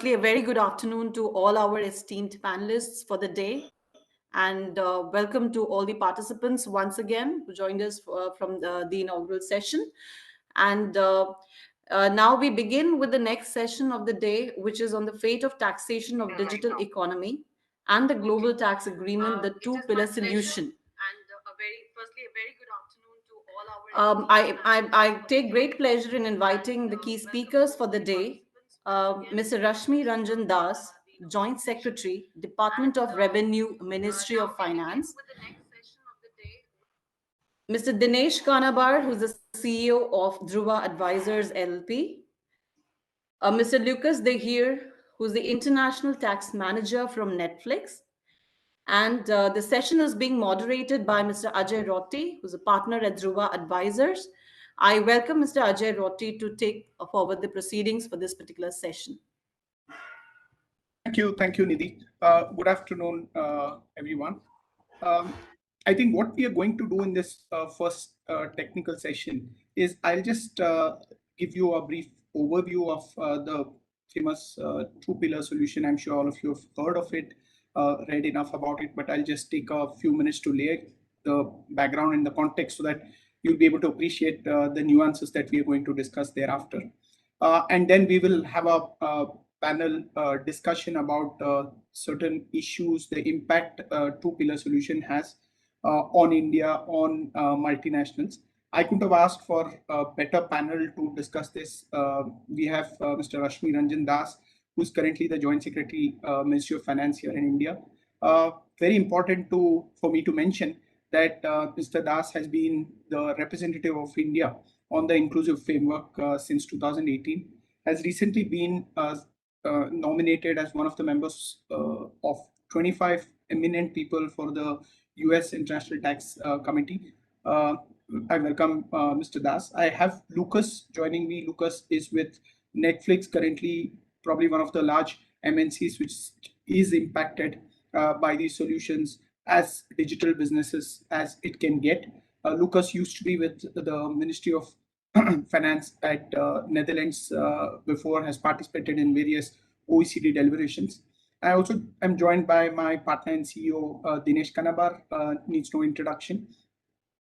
A very good afternoon to all our esteemed panelists for the day, and welcome to all the participants once again who joined us from the inaugural session. And now we begin with the next session of the day, which is on the fate of taxation of digital economy and the global tax agreement, the two-pillar solution. I take great pleasure in inviting the key speakers for the day, Mr. Rashmi Ranjan Das, Joint Secretary, Department of Revenue, Ministry of Finance, Mr. Dinesh Kanabar, who's the CEO of Dhruva Advisors LLP, Mr. Lucas Dehir, who's the International Tax Manager from Netflix, and the session is being moderated by Mr. Ajay Rotti, who's a partner at Dhruva Advisors. I welcome Mr. Ajay Rotti to take forward the proceedings for this particular session. Thank you, Nidhi. Good afternoon, everyone. I think what we are going to do in this first technical session is I'll just give you a brief overview of the famous two-pillar solution. I'm sure all of you have heard of it, read enough about it, but I'll just take a few minutes to lay the background and the context so that you'll be able to appreciate the nuances that we are going to discuss thereafter. And then we will have a panel discussion about certain issues, the impact two-pillar solution has on India, on multinationals. I could have asked for a better panel to discuss this. We have Mr. Rashmi Ranjan Das, who's currently the Joint Secretary, Ministry of Finance here in India. Very important for me to mention that Mr. Das has been the representative of India on the inclusive framework since 2018, has recently been nominated as one of the members of 25 eminent people for the US International Tax Committee. I welcome Mr. Das. I have Lucas joining me. Lucas is with Netflix currently, probably one of the large MNCs which is impacted by these solutions as digital businesses as it can get. Lucas used to be with the Ministry of Finance at Netherlands before, has participated in various OECD deliberations. I also am joined by my partner and CEO, Dinesh Kanabar, needs no introduction.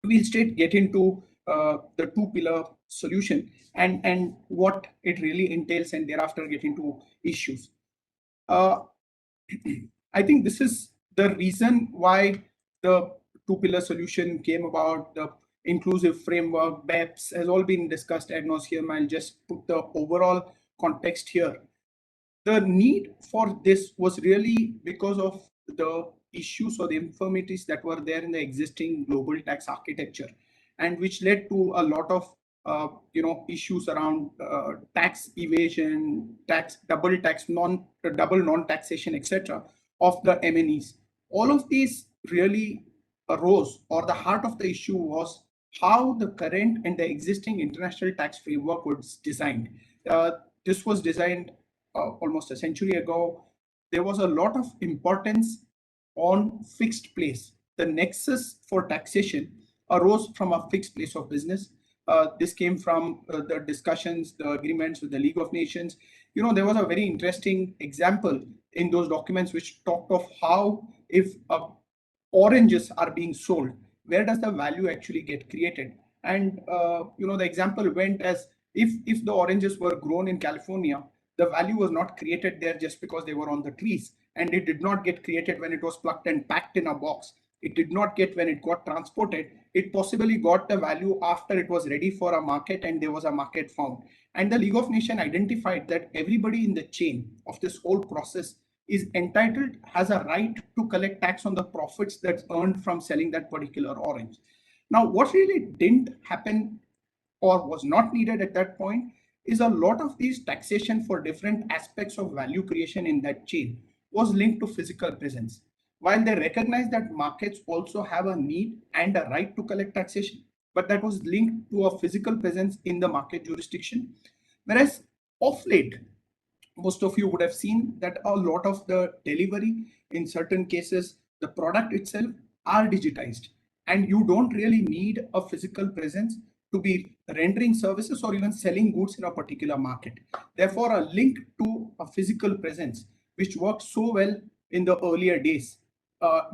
We'll straight get into the two-pillar solution and what it really entails, and thereafter get into issues. I think this is the reason why the two-pillar solution came about. The inclusive framework, BEPS, has all been discussed ad nauseum. I'll just put the overall context here. The need for this was really because of the issues or the infirmities that were there in the existing global tax architecture, and which led to a lot of issues around tax evasion, double non-taxation, etc. of the MNEs. All of these really arose, or the heart of the issue was how the current and the existing international tax framework was designed. This was designed almost a century ago. There was a lot of importance on fixed place. The nexus for taxation arose from a fixed place of business. This came from the discussions, the agreements with the League of Nations. There was a very interesting example in those documents which talked of how if oranges are being sold, where does the value actually get created? And the example went as if the oranges were grown in California, the value was not created there just because they were on the trees, and it did not get created when it was plucked and packed in a box. It did not get when it got transported. It possibly got the value after it was ready for a market and there was a market found. And the League of Nations identified that everybody in the chain of this whole process is entitled, has a right to collect tax on the profits that's earned from selling that particular orange. Now, what really didn't happen or was not needed at that point is a lot of these taxation for different aspects of value creation in that chain was linked to physical presence. While they recognized that markets also have a need and a right to collect taxation, but that was linked to a physical presence in the market jurisdiction. Whereas of late, most of you would have seen that a lot of the delivery, in certain cases, the product itself are digitized, and you don't really need a physical presence to be rendering services or even selling goods in a particular market. Therefore, a link to a physical presence, which worked so well in the earlier days,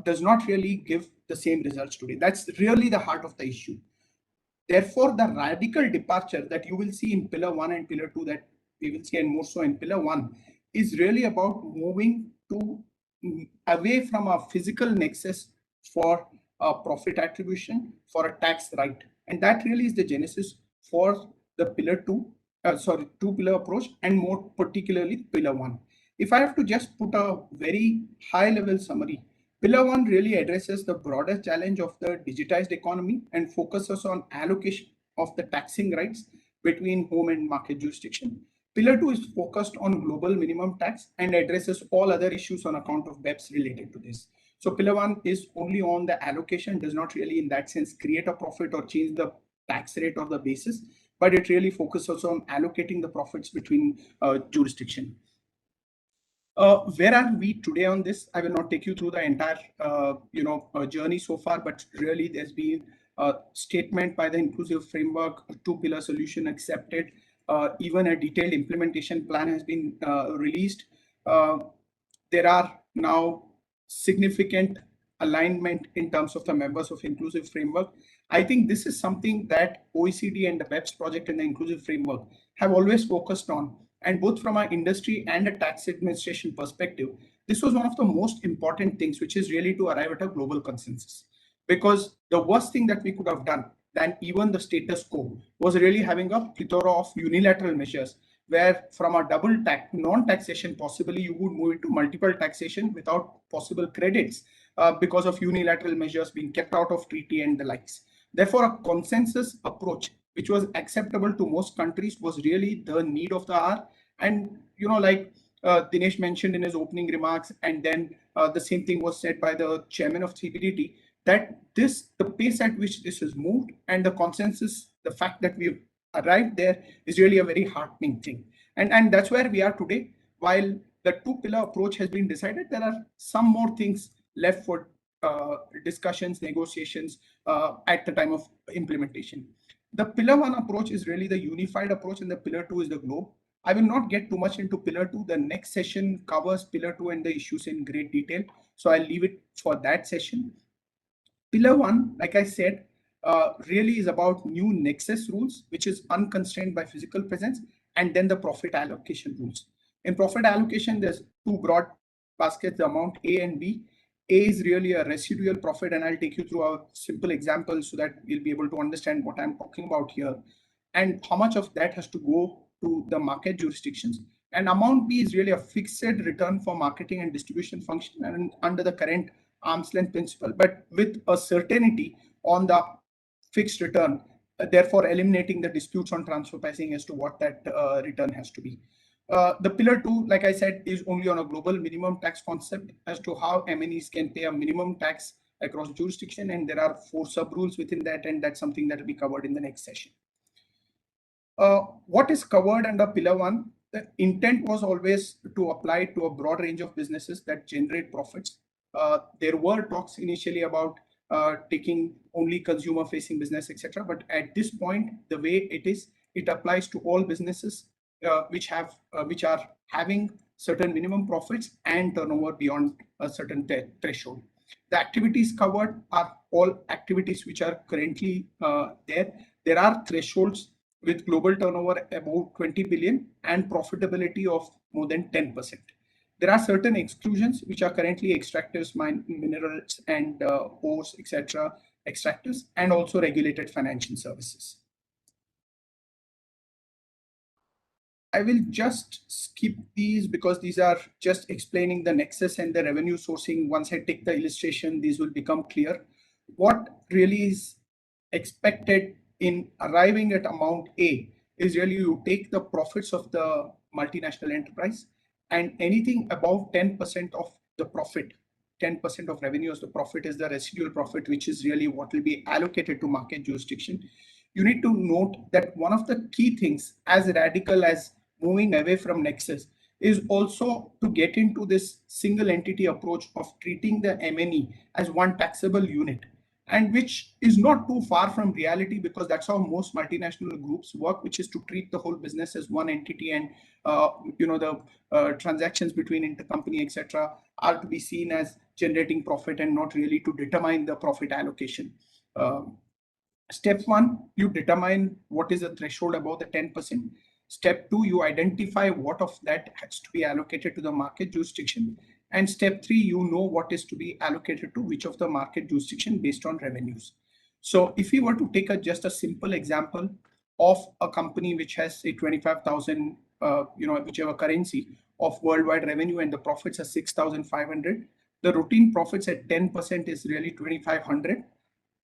does not really give the same results today. That's really the heart of the issue. Therefore, the radical departure that you will see in pillar 1 and pillar 2, that we will see and more so in pillar 1, is really about moving to away from a physical nexus for a profit attribution, for a tax right. And that really is the genesis for the pillar 2, two pillar approach, and more particularly pillar 1. If I have to just put a very high level summary, pillar 1 really addresses the broader challenge of the digitized economy and focuses on allocation of the taxing rights between home and market jurisdiction. Pillar 2 is focused on global minimum tax and addresses all other issues on account of BEPS related to this. So Pillar 1 is only on the allocation, does not really in that sense create a profit or change the tax rate or the basis, but it really focuses on allocating the profits between jurisdiction. Where are we today on this? I will not take you through the entire journey so far, but really there's been a statement by the inclusive framework, a two-pillar solution accepted, even a detailed implementation plan has been released. There are now significant alignment in terms of the members of inclusive framework. I think this is something that OECD and the BEPS project and the inclusive framework have always focused on. And both from our industry and a tax administration perspective, this was one of the most important things, which is really to arrive at a global consensus. Because the worst thing that we could have done than even the status quo was really having a plethora of unilateral measures, where from a double tax, non-taxation, possibly you would move into multiple taxation without possible credits because of unilateral measures being kept out of treaty and the likes. Therefore, a consensus approach, which was acceptable to most countries, was really the need of the hour. And, like Dinesh mentioned in his opening remarks, and then the same thing was said by the chairman of CBDT, that the pace at which this has moved and the consensus, the fact that we've arrived there is really a very heartening thing. And that's where we are today. While the two-pillar approach has been decided, there are some more things left for discussions, negotiations at the time of implementation. The pillar 1 approach is really the unified approach, and the pillar 2 is the globe. I will not get too much into pillar 2. The next session covers pillar 2 and the issues in great detail, so I'll leave it for that session. Pillar 1, like I said, really is about new nexus rules, which is unconstrained by physical presence, and then the profit allocation rules. In profit allocation, there's two broad baskets, the amount A and B. A is really a residual profit, and I'll take you through a simple example so that you'll be able to understand what I'm talking about here, and how much of that has to go to the market jurisdictions. And amount B is really a fixed return for marketing and distribution function, and under the current arm's length principle, but with a certainty on the fixed return, therefore eliminating the disputes on transfer pricing as to what that return has to be. The pillar 2, like I said, is only on a global minimum tax concept as to how MNEs can pay a minimum tax across jurisdiction, and there are 4 sub rules within that, and that's something that will be covered in the next session. What is covered under pillar 1? The intent was always to apply to a broad range of businesses that generate profits. There were talks initially about taking only consumer facing business, etc. But at this point, the way it is, it applies to all businesses which are having certain minimum profits and turnover beyond a certain threshold. The activities covered are all activities which are currently there. There are thresholds with global turnover above 20 billion and profitability of more than 10%. There are certain exclusions which are currently extractives, minerals and ores, etc., extractives, and also regulated financial services. I will just skip these because these are just explaining the nexus and the revenue sourcing. Once I take the illustration, these will become clear. What really is expected in arriving at amount A is really you take the profits of the multinational enterprise, and anything above 10% of the profit, 10% of revenue as the profit is the residual profit, which is really what will be allocated to market jurisdiction. You need to note that one of the key things, as radical as moving away from nexus, is also to get into this single entity approach of treating the MNE as one taxable unit. and which is not too far from reality, because that's how most multinational groups work, which is to treat the whole business as one entity, and the transactions between intercompany, etc., are to be seen as generating profit and not really to determine the profit allocation. Step one, you determine what is the threshold above the 10%. Step two, you identify what of that has to be allocated to the market jurisdiction. And step three, you know what is to be allocated to which of the market jurisdiction based on revenues. So if we were to take just a simple example of a company which has a 25,000, whichever currency of worldwide revenue, and the profits are 6,500, the routine profits at 10% is really 2,500,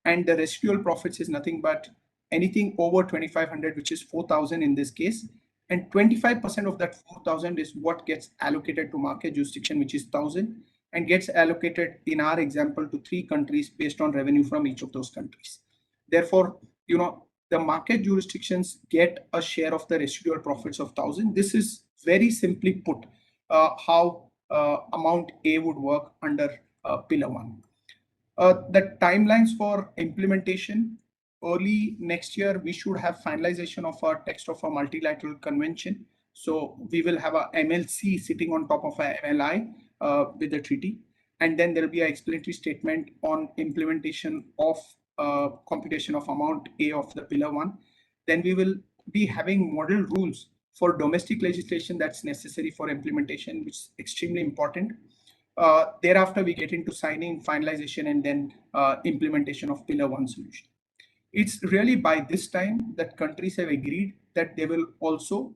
and the residual profits is nothing but anything over 2,500, which is 4,000 in this case, and 25% of that 4,000 is what gets allocated to market jurisdiction, which is 1,000, and gets allocated in our example to 3 countries based on revenue from each of those countries. Therefore, the market jurisdictions get a share of the residual profits of 1,000. This is very simply put how amount A would work under pillar 1. The timelines for implementation: early next year, we should have finalization of our text of a multilateral convention. So we will have a MLC sitting on top of a MLI with the treaty. And then there will be an explanatory statement on implementation of computation of amount A of the pillar 1. Then we will be having model rules for domestic legislation that's necessary for implementation, which is extremely important. Thereafter, we get into signing, finalization, and then implementation of pillar 1 solution. It's really by this time that countries have agreed that they will also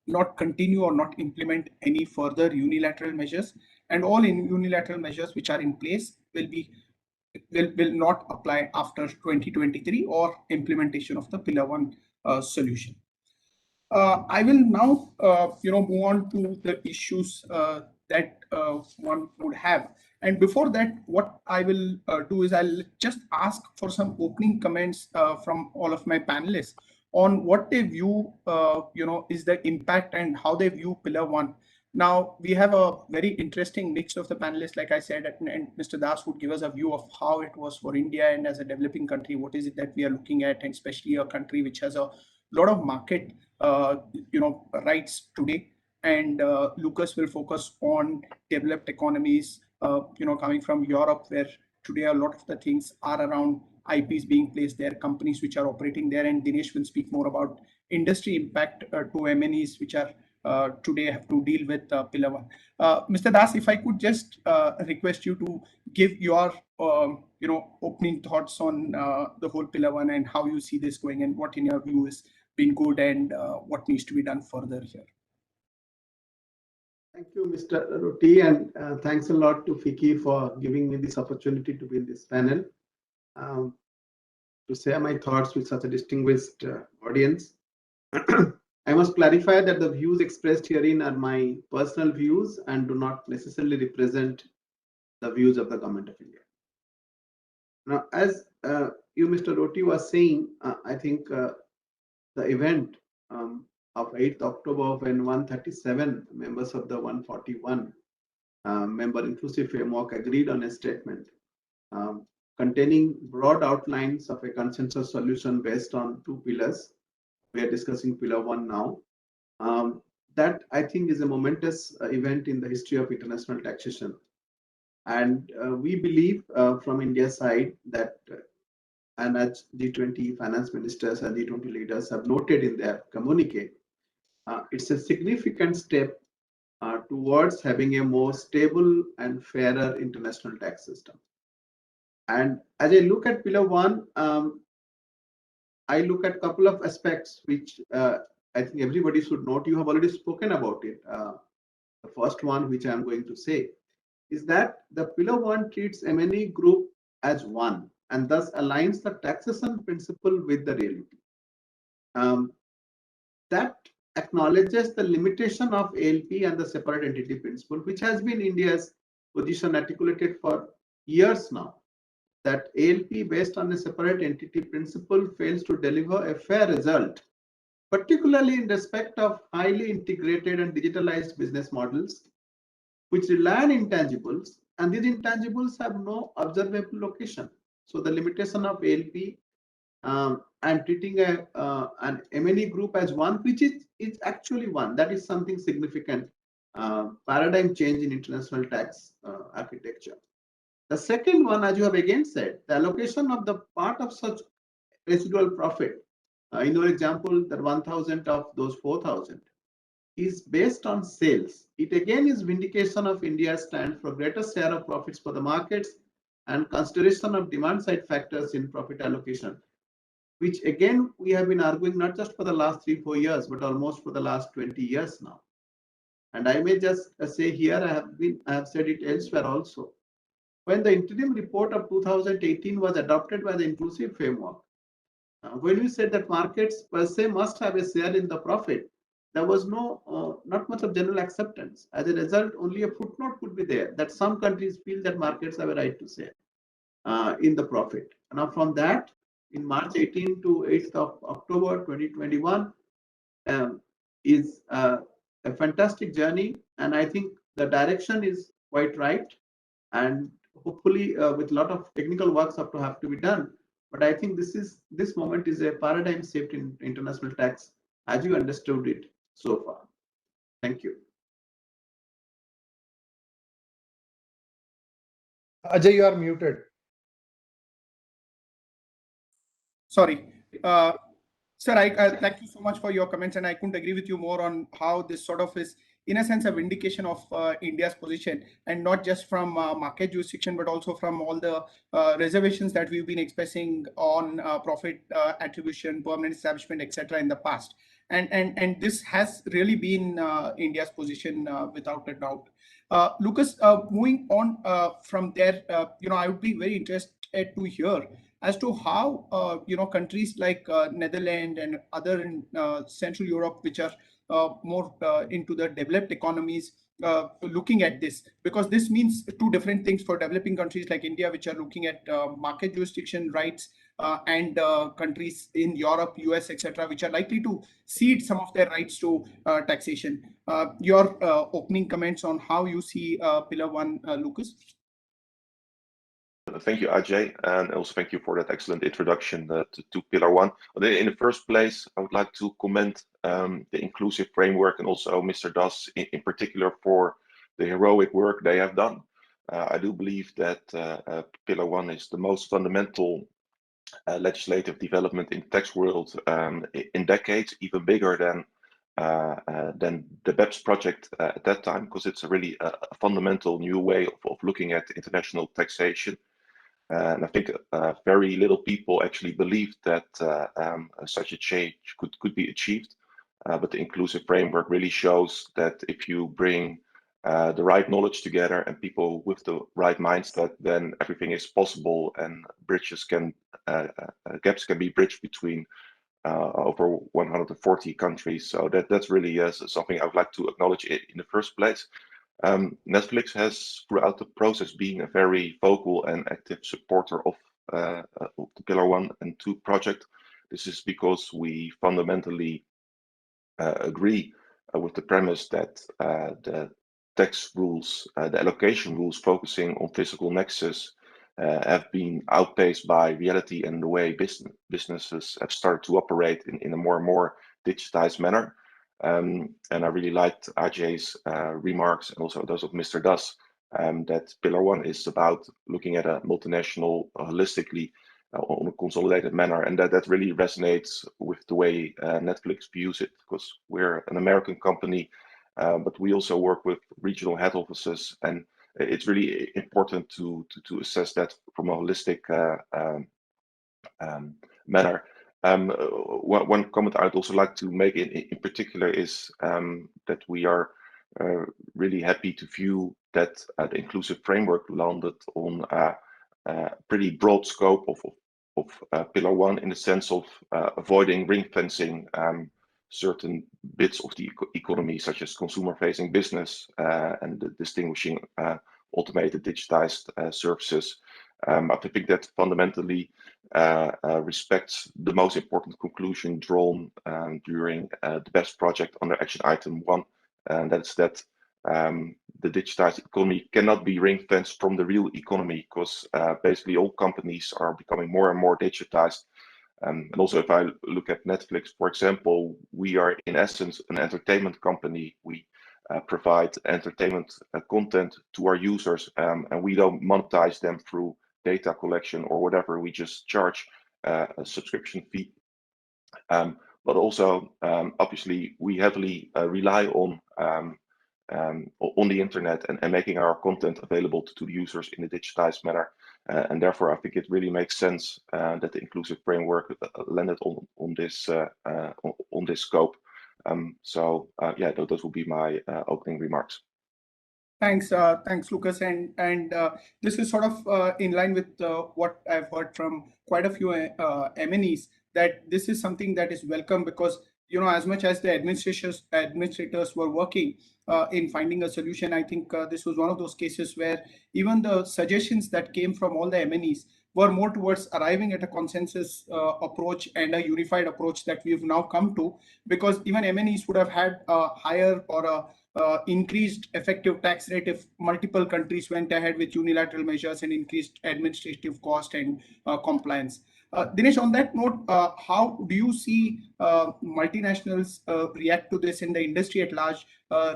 not continue or not implement any further unilateral measures, and all unilateral measures which are in place will not apply after 2023 or implementation of the pillar 1 solution. I will now move on to the issues that one would have. And before that, what I will do is I'll just ask for some opening comments from all of my panelists on what they view, is the impact and how they view pillar 1. Now, we have a very interesting mix of the panelists, like I said, and Mr. Das would give us a view of how it was for India, and as a developing country, what is it that we are looking at, and especially a country which has a lot of market rights today. And Lucas will focus on developed economies, coming from Europe, where today a lot of the things are around IPs being placed there, companies which are operating there. And Dinesh will speak more about industry impact to MNEs, which are today have to deal with pillar 1. Mr. Das, if I could just request you to give your opening thoughts on the whole pillar 1 and how you see this going, and what in your view is been good, and what needs to be done further here. Thank you, Mr. Roti, and thanks a lot to Fiki for giving me this opportunity to be in this panel to share my thoughts with such a distinguished audience. I must clarify that the views expressed herein are my personal views and do not necessarily represent the views of the Government of India. Now, as you, Mr. Roti, was saying, I think the event of 8th October, when 137 members of the 141 member inclusive framework agreed on a statement containing broad outlines of a consensus solution based on 2 pillars. We are discussing pillar 1 now. That, I think, is a momentous event in the history of international taxation. And we believe from India's side that, and as G20 finance ministers and G20 leaders have noted in their communique, it's a significant step towards having a more stable and fairer international tax system. And as I look at pillar 1, I look at a couple of aspects which I think everybody should note. You have already spoken about it. The first one, which I'm going to say, is that the pillar 1 treats M&E group as one, and thus aligns the taxation principle with the reality. That acknowledges the limitation of ALP and the separate entity principle, which has been India's position articulated for years now, that ALP based on a separate entity principle fails to deliver a fair result, particularly in respect of highly integrated and digitalized business models, which rely on intangibles, and these intangibles have no observable location. So the limitation of ALP and treating an M&E group as one, which is actually one. That is something significant paradigm change in international tax architecture. The second one, as you have again said, the allocation of the part of such residual profit. In your example, that 1,000 of those 4,000 is based on sales. It again is vindication of India's stand for greater share of profits for the markets and consideration of demand side factors in profit allocation, which again we have been arguing not just for the last 3-4 years, but almost for the last 20 years now. And I may just say here, I have said it elsewhere also. When the interim report of 2018 was adopted by the inclusive framework, when we said that markets per se must have a share in the profit, there was not much of general acceptance. As a result, only a footnote could be there that some countries feel that markets have a right to share in the profit. Now, from that, in March 18 to 8th of October 2021, is a fantastic journey, and I think the direction is quite right. And hopefully, with a lot of technical works have to be done. But I think this moment is a paradigm shift in international tax as you understood it so far. Thank you. Ajay, you are muted. Sorry. Sir, I thank you so much for your comments, and I couldn't agree with you more on how this sort of is, in a sense, a vindication of India's position, and not just from market jurisdiction, but also from all the reservations that we've been expressing on profit attribution, permanent establishment, etc. in the past. And this has really been India's position without a doubt. Lucas, moving on from there, I would be very interested to hear as to how countries like Netherlands and other in Central Europe, which are more into the developed economies, looking at this, because this means two different things for developing countries like India, which are looking at market jurisdiction rights, and countries in Europe, US, etc., which are likely to cede some of their rights to taxation. Your opening comments on how you see Pillar 1, Lucas? Thank you, Ajay, and also thank you for that excellent introduction to Pillar 1. In the first place, I would like to commend the inclusive framework and also Mr. Das in particular for the heroic work they have done. I do believe that Pillar 1 is the most fundamental legislative development in the tax world in decades, even bigger than the BEPS project at that time, because it's really a fundamental new way of looking at international taxation. And I think very little people actually believed that such a change could be achieved. But the inclusive framework really shows that if you bring the right knowledge together and people with the right mindset, then everything is possible, and gaps can be bridged between over 140 countries. So that's really something I would like to acknowledge in the first place. Netflix has, throughout the process, been a very vocal and active supporter of the Pillar 1 and 2 project. This is because we fundamentally agree with the premise that the tax rules, the allocation rules focusing on physical nexus, have been outpaced by reality and the way businesses have started to operate in a more and more digitized manner. And I really liked Ajay's remarks and also those of Mr. Das, that Pillar 1 is about looking at a multinational holistically on a consolidated manner. And that really resonates with the way Netflix views it, because we're an American company, but we also work with regional head offices. And it's really important to assess that from a holistic manner. One comment I'd also like to make in particular is that we are really happy to view that the inclusive framework landed on a pretty broad scope of Pillar 1, in the sense of avoiding ring fencing certain bits of the economy, such as consumer-facing business and distinguishing automated digitized services. I think that fundamentally respects the most important conclusion drawn during the BEPS project under action item 1, and that's that the digitized economy cannot be ring fenced from the real economy, because basically all companies are becoming more and more digitized. And also, if I look at Netflix, for example, we are in essence an entertainment company. We provide entertainment content to our users, and we don't monetize them through data collection or whatever. We just charge a subscription fee. But also, obviously, we heavily rely on the internet and making our content available to the users in a digitized manner. And therefore, I think it really makes sense that the inclusive framework landed on this scope. So yeah, those will be my opening remarks. Thanks, Lucas, and this is sort of in line with what I've heard from quite a few MNEs, that this is something that is welcome, because as much as the administrators were working in finding a solution, I think this was one of those cases where even the suggestions that came from all the MNEs were more towards arriving at a consensus approach and a unified approach that we've now come to, because even MNEs would have had a higher or a increased effective tax rate if multiple countries went ahead with unilateral measures and increased administrative cost and compliance. Dinesh, on that note, how do you see multinationals react to this, and the industry at large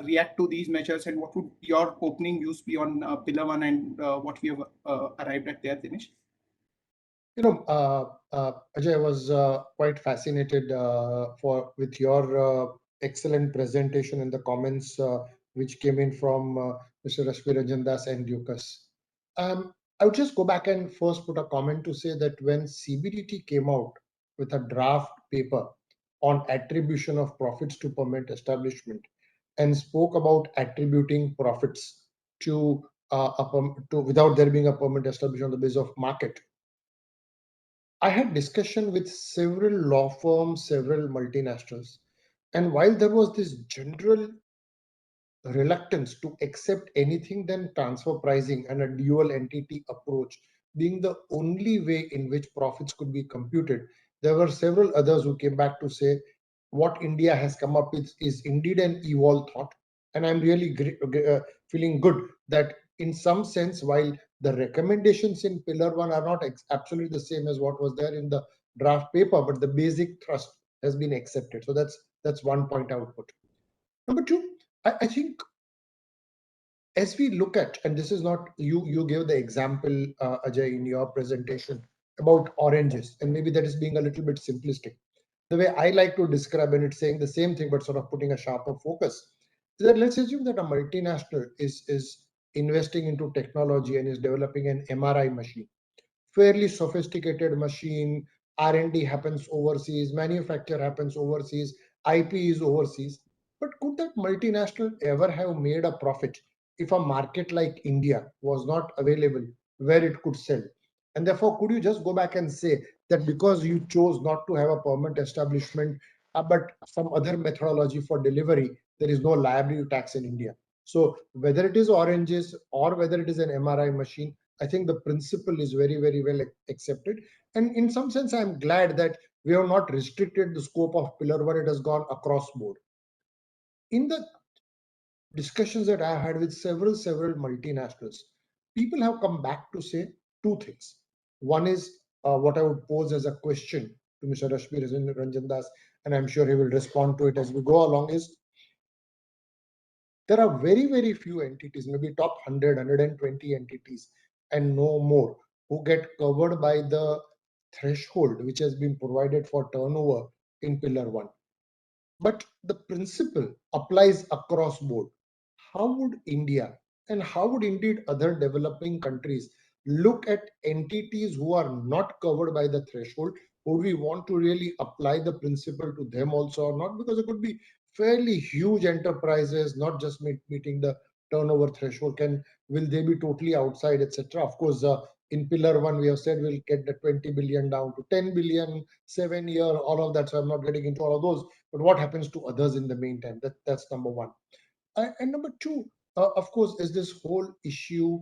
react to these measures, and what would your opening views be on Pillar 1 and what we have arrived at there, Dinesh? Ajay, I was quite fascinated with your excellent presentation and the comments which came in from Mr. Rashmi Ranjan Das and Lucas. I would just go back and first put a comment to say that when CBDT came out with a draft paper on attribution of profits to permanent establishment and spoke about attributing profits to without there being a permanent establishment on the basis of market, I had discussion with several law firms, several multinationals, and while there was this general reluctance to accept anything than transfer pricing and a dual entity approach being the only way in which profits could be computed, there were several others who came back to say what India has come up with is indeed an evolved thought. And I'm really feeling good that in some sense, while the recommendations in Pillar 1 are not absolutely the same as what was there in the draft paper, but the basic thrust has been accepted. So that's one point I would put. Number two, I think as we look at, and this is not you gave the example, Ajay, in your presentation about oranges, and maybe that is being a little bit simplistic. The way I like to describe, and it's saying the same thing, but sort of putting a sharper focus, is that let's assume that a multinational is investing into technology and is developing an MRI machine, fairly sophisticated machine. R&D happens overseas, manufacture happens overseas, IP is overseas. But could that multinational ever have made a profit if a market like India was not available where it could sell? And therefore, could you just go back and say that because you chose not to have a permanent establishment, but some other methodology for delivery, there is no liability tax in India? So whether it is oranges or whether it is an MRI machine, I think the principle is very, very well accepted. And in some sense, I'm glad that we have not restricted the scope of Pillar 1. It has gone across board. In the discussions that I had with several multinationals, people have come back to say two things. One is what I would pose as a question to Mr. Rashmi Ranjan Das, and I'm sure he will respond to it as we go along, is there are very, very few entities, maybe top 100, 120 entities and no more, who get covered by the threshold which has been provided for turnover in Pillar 1. But the principle applies across board. How would India and how would indeed other developing countries look at entities who are not covered by the threshold? Would we want to really apply the principle to them also or not? Because it could be fairly huge enterprises, not just meeting the turnover threshold. Will they be totally outside, etc.? Of course, in Pillar 1, we have said we'll get the 20 billion down to 10 billion, 7 year, all of that. So I'm not getting into all of those. But what happens to others in the meantime? That's number one. And number two, of course, is this whole issue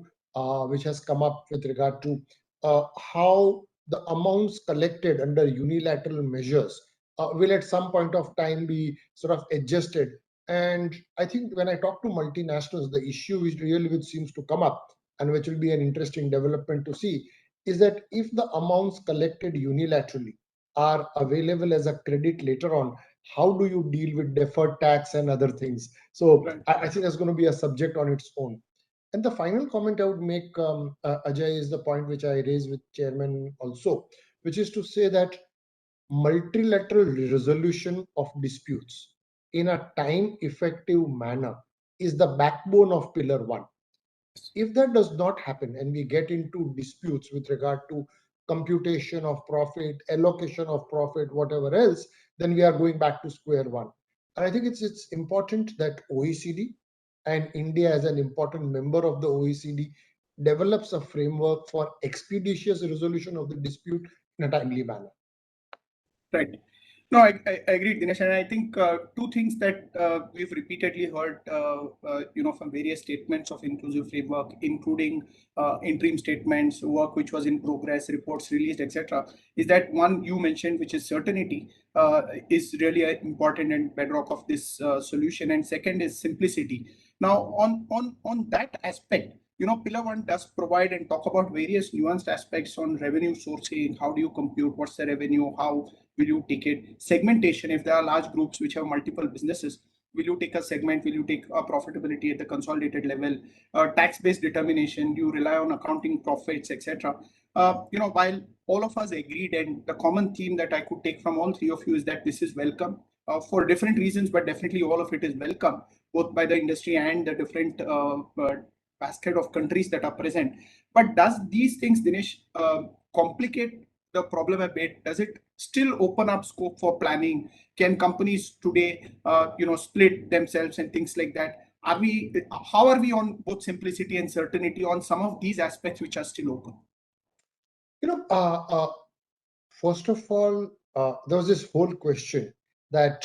which has come up with regard to how the amounts collected under unilateral measures will at some point of time be sort of adjusted And I think when I talk to multinationals, the issue which seems to come up, and which will be an interesting development to see, is that if the amounts collected unilaterally are available as a credit later on, how do you deal with deferred tax and other things? So Right. I think that's going to be a subject on its own. And the final comment I would make, Ajay, is the point which I raised with Chairman also, which is to say that multilateral resolution of disputes in a time effective manner is the backbone of pillar 1. If that does not happen and we get into disputes with regard to computation of profit, allocation of profit, whatever else, then we are going back to square one. And I think it's important that OECD and India, as an important member of the OECD, develops a framework for expeditious resolution of the dispute in a timely manner. Right. No, I agree, Dinesh, and I think two things that we've repeatedly heard, from various statements of inclusive framework, including interim statements, work which was in progress, reports released, etc., is that one you mentioned, which is certainty, is really important and bedrock of this solution, and second is simplicity. Now, on that aspect, pillar 1 does provide and talk about various nuanced aspects on revenue sourcing. How do you compute? What's the revenue? How will you take it? Segmentation, if there are large groups which have multiple businesses, will you take a segment? Will you take a profitability at the consolidated level? Tax-based determination, you rely on accounting profits, etc. While all of us agreed, and the common theme that I could take from all three of you is that this is welcome for different reasons, but definitely all of it is welcome, both by the industry and the different basket of countries that are present. But does these things, Dinesh, complicate the problem a bit? Does it still open up scope for planning? Can companies today, split themselves and things like that? How are we on both simplicity and certainty on some of these aspects which are still open? First of all, there was this whole question that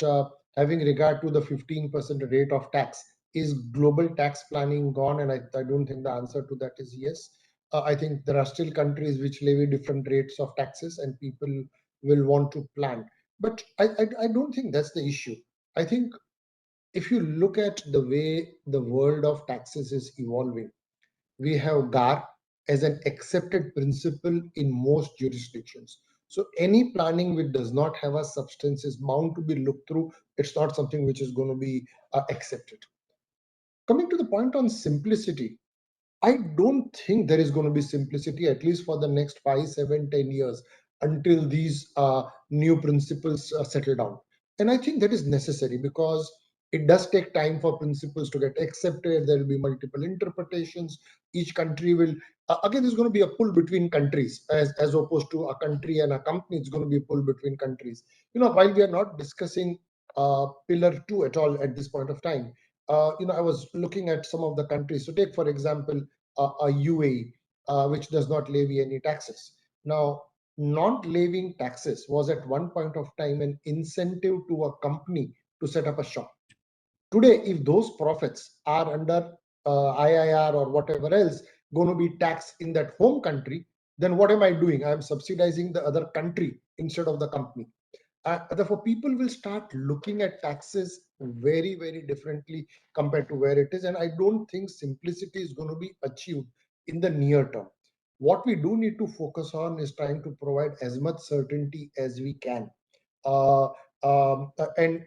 having regard to the 15% rate of tax, is global tax planning gone? And I don't think the answer to that is yes. I think there are still countries which levy different rates of taxes and people will want to plan. But I don't think that's the issue. I think if you look at the way the world of taxes is evolving, we have GAR as an accepted principle in most jurisdictions. So any planning which does not have a substance is bound to be looked through. It's not something which is going to be accepted. Coming to the point on simplicity, I don't think there is going to be simplicity, at least for the next 5, 7, 10 years, until these new principles settle down. And I think that is necessary because it does take time for principles to get accepted. There will be multiple interpretations. Each country will, again, there's going to be a pull between countries as opposed to a country and a company. It's going to be a pull between countries. While we are not discussing pillar 2 at all at this point of time, I was looking at some of the countries. So take, for example, a UAE, which does not levy any taxes. Now, not levying taxes was at one point of time an incentive to a company to set up a shop. Today, if those profits are under IIR or whatever else going to be taxed in that home country, then what am I doing? I'm subsidizing the other country instead of the company. Therefore, people will start looking at taxes very, very differently compared to where it is. And I don't think simplicity is going to be achieved in the near term. What we do need to focus on is trying to provide as much certainty as we can. Uh, and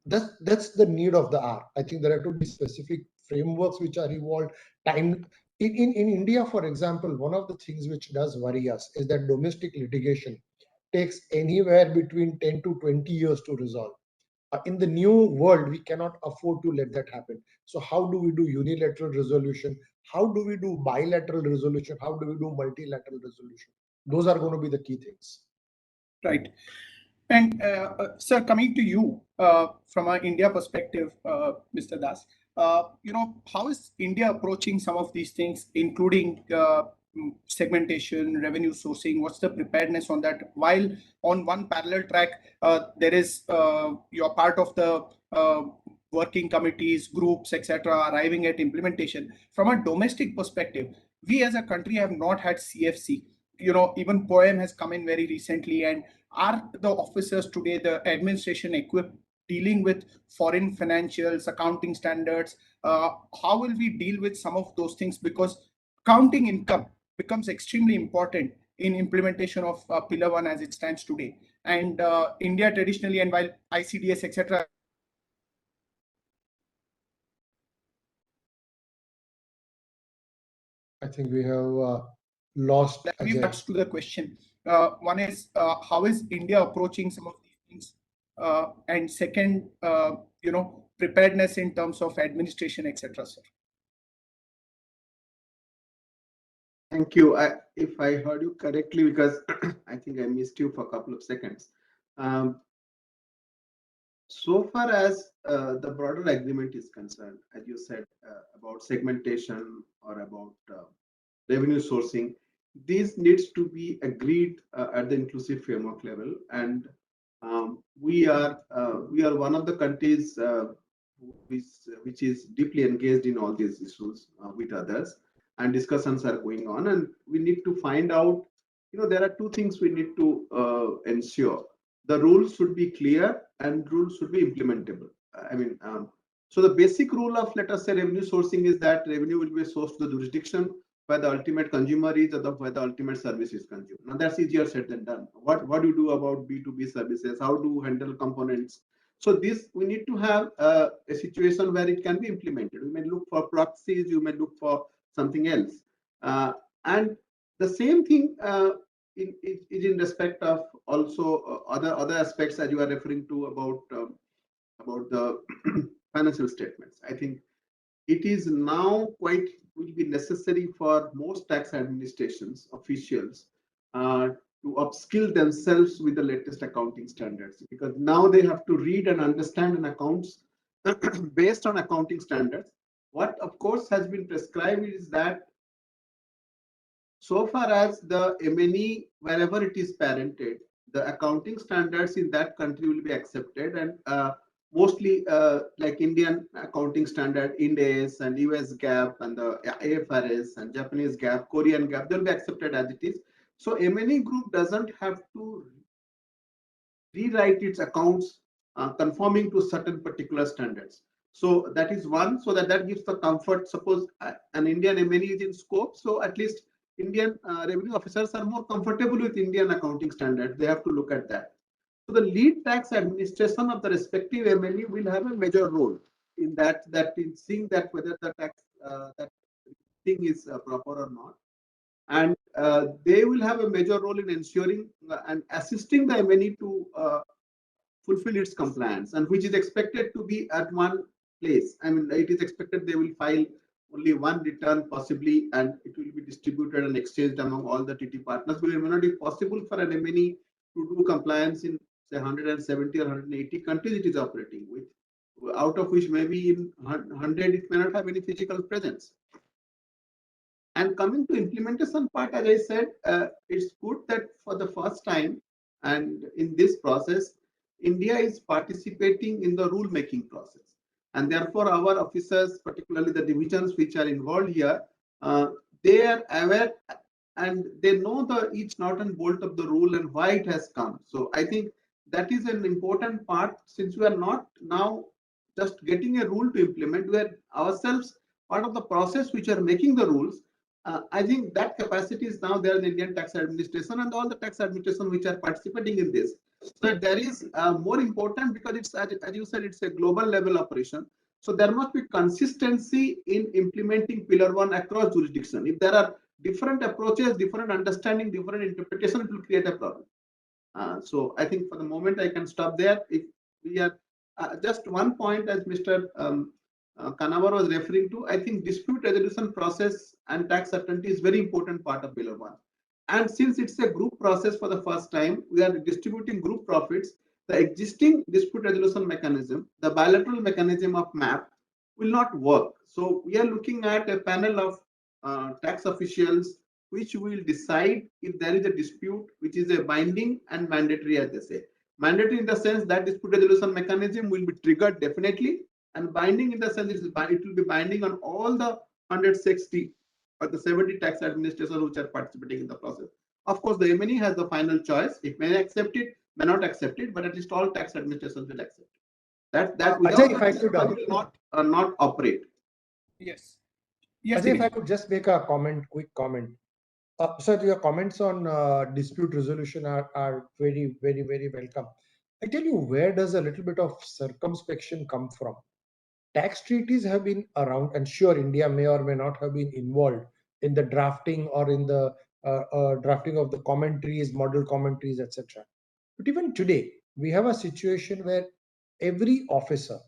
that's the need of the hour. I think there have to be specific frameworks which are evolved. Time in India, for example, one of the things which does worry us is that domestic litigation takes anywhere between 10 to 20 years to resolve. In the new world, we cannot afford to let that happen. So how do we do unilateral resolution? How do we do bilateral resolution? How do we do multilateral resolution? Those are going to be the key things. Right. And sir, coming to you from an India perspective, Mr. Das, how is India approaching some of these things, including segmentation, revenue sourcing? What's the preparedness on that? While on one parallel track, there is you're part of the working committees, groups, etc., arriving at implementation. From a domestic perspective, we as a country have not had CFC. Even POEM has come in very recently, and are the officers today, the administration equipped dealing with foreign financials, accounting standards. How will we deal with some of those things? Because counting income becomes extremely important in implementation of Pillar 1 as it stands today. And India traditionally, and while ICDS, etc., I think we have lost we've Ajay. touched to the question. One is how is India approaching some of these things, and second, preparedness in terms of administration, etc. Sir. Thank you. If I heard you correctly, because I think I missed you for a couple of seconds. So far as the broader agreement is concerned, as you said about segmentation or about revenue sourcing, this needs to be agreed at the inclusive framework level, and we are one of the countries which is deeply engaged in all these issues with others, and discussions are going on, and we need to find out. There are two things we need to ensure. The rules should be clear and rules should be implementable. So the basic rule of, let us say, revenue sourcing is that revenue will be sourced to the jurisdiction where the ultimate consumer is, or where the ultimate service is consumed. Now that's easier said than done. What do you do about B2B services? How do you handle components? So this, we need to have a situation where it can be implemented. We may look for proxies, you may look for something else. And the same thing is in respect of also other aspects that you are referring to about the financial statements. I think it is now will be necessary for most tax administrations officials to upskill themselves with the latest accounting standards, because now they have to read and understand an accounts based on accounting standards. What of course has been prescribed is that so far as the MNE, wherever it is parented, the accounting standards in that country will be accepted, and mostly like Indian accounting standard, Ind AS and US GAAP and the AFRS and Japanese GAAP, Korean GAAP, they'll be accepted as it is. So MNE group doesn't have to rewrite its accounts conforming to certain particular standards. So that is one, so that gives the comfort. Suppose an Indian MNE is in scope, so at least Indian revenue officers are more comfortable with Indian accounting standards. They have to look at that. So the lead tax administration of the respective MNE will have a major role in that in seeing that whether the tax that thing is proper or not, and they will have a major role in ensuring and assisting the MNE to fulfill its compliance, and which is expected to be at one place. I mean, it is expected they will file only one return possibly, and it will be distributed and exchanged among all the TT partners. But it may not be possible for an MNE to do compliance in say 170 or 180 countries it is operating with, out of which maybe in 100 it may not have any physical presence. And coming to implementation part, as I said, it's good that for the first time and in this process, India is participating in the rule making process. And therefore, our officers, particularly the divisions which are involved here, they are aware and they know the each nut and bolt of the rule and why it has come. So I think that is an important part, since we are not now just getting a rule to implement, we are ourselves part of the process which are making the rules. I think that capacity is now there in the Indian tax administration and all the tax administration which are participating in this. So there is more important, because it's, as you said, it's a global level operation. So there must be consistency in implementing Pillar 1 across jurisdiction. If there are different approaches, different understanding, different interpretation, it will create a problem. So I think for the moment I can stop there. If we are just one point, as Mr. Kanawar was referring to, I think dispute resolution process and tax certainty is very important part of Pillar 1. And since it's a group process for the first time, we are distributing group profits. The existing dispute resolution mechanism, the bilateral mechanism of MAP, will not work. So we are looking at a panel of tax officials which will decide if there is a dispute which is a binding and mandatory, as they say. Mandatory in the sense that dispute resolution mechanism will be triggered definitely, and binding in the sense it will be binding on all the 160 or the 70 tax administrators which are participating in the process. Of course, the MNE has the final choice. It may accept it, may not accept it, but at least all tax administrations will accept it. That Ajay, without if I that could, system will not operate. Yes. Yes, Ajay, if I Dinesh. could just make a quick comment. Sir, your comments on dispute resolution are very, very, very welcome. I tell you, where does a little bit of circumspection come from? Tax treaties have been around, and sure, India may or may not have been involved in the drafting or in the drafting of the commentaries, model commentaries, etc. But even today, we have a situation where every officer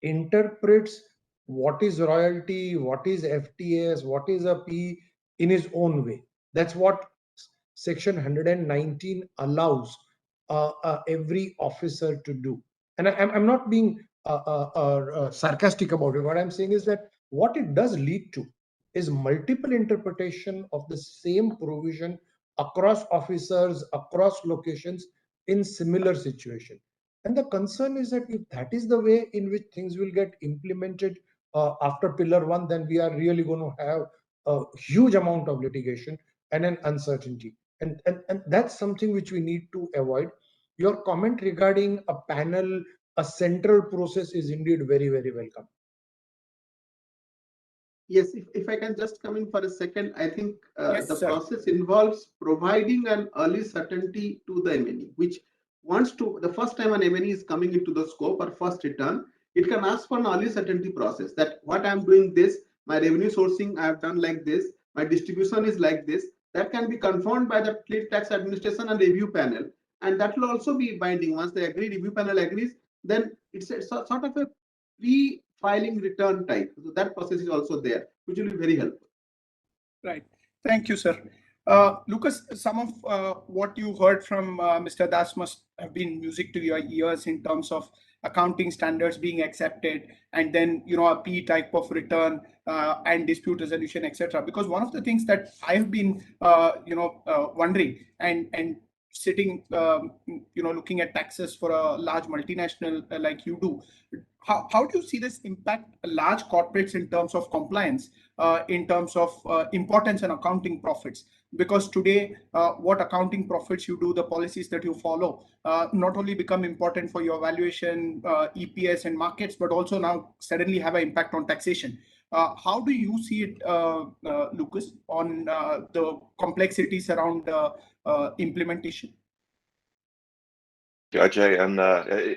interprets what is royalty, what is FTS, what is a P in his own way. That's what Section 119 allows every officer to do. And I'm not being sarcastic about it. What I'm saying is that what it does lead to is multiple interpretation of the same provision across officers, across locations in similar situation. And the concern is that if that is the way in which things will get implemented after pillar one, then we are really going to have a huge amount of litigation and an uncertainty. And that's something which we need to avoid. Your comment regarding a panel, a central process is indeed very, very welcome. Yes, if I can just come in for a second, I think Yes, the sir. process involves providing an early certainty to the MNE, which wants to, the first time an MNE is coming into the scope or first return, it can ask for an early certainty process that what I'm doing this, my revenue sourcing I have done like this, my distribution is like this. That can be confirmed by the Fleet Tax Administration and review panel. And that will also be binding. Once the review panel agrees, then it's a sort of a pre-filing return type. So that process is also there, which will be very helpful. Right. Thank you, sir. Lucas, some of what you heard from Mr. Das must have been music to your ears in terms of accounting standards being accepted, and then a P type of return and dispute resolution, etc. Because one of the things that I've been wondering and sitting looking at taxes for a large multinational like you do, how do you see this impact large corporates in terms of compliance, in terms of importance and accounting profits? Because today, what accounting profits you do, the policies that you follow, not only become important for your valuation, EPS and markets, but also now suddenly have an impact on taxation. How do you see it, Lucas, on the complexities around implementation? Ajay, and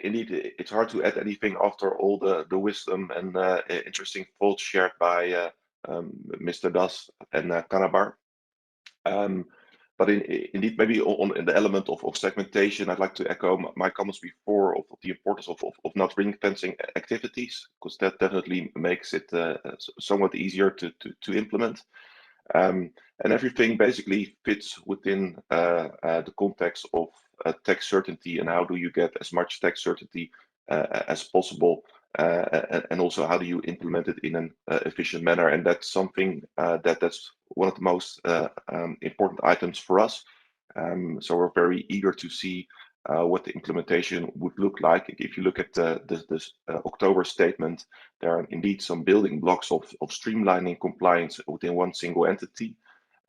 indeed, it's hard to add anything after all the wisdom and interesting thoughts shared by Mr. Das and Kanabar. But indeed, maybe in the element of segmentation, I'd like to echo my comments before of the importance of not ring fencing activities, because that definitely makes it somewhat easier to implement. And everything basically fits within the context of tax certainty, and how do you get as much tax certainty as possible, and also how do you implement it in an efficient manner. And that's something that's one of the most important items for us. So we're very eager to see what the implementation would look like. If you look at this October statement, there are indeed some building blocks of streamlining compliance within one single entity.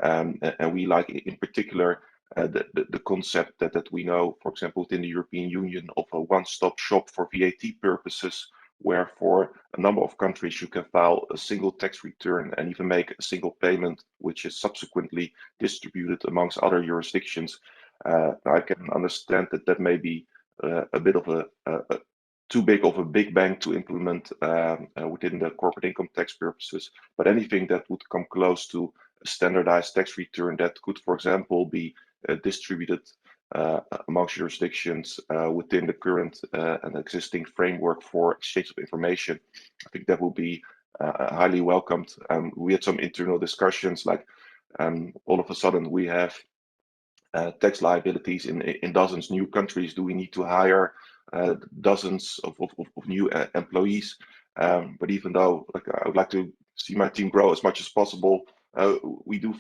And we like in particular the concept that we know, for example, within the European Union, of a one-stop shop for VAT purposes, where for a number of countries you can file a single tax return and even make a single payment, which is subsequently distributed amongst other jurisdictions. I can understand that may be a bit of a too big of a big bang to implement within the corporate income tax purposes, but anything that would come close to a standardized tax return that could, for example, be distributed amongst jurisdictions within the current and existing framework for exchange of information, I think that will be highly welcomed. We had some internal discussions, like all of a sudden we have tax liabilities in dozens new countries. Do we need to hire dozens of new employees? But even though, like, I would like to see my team grow as much as possible, we do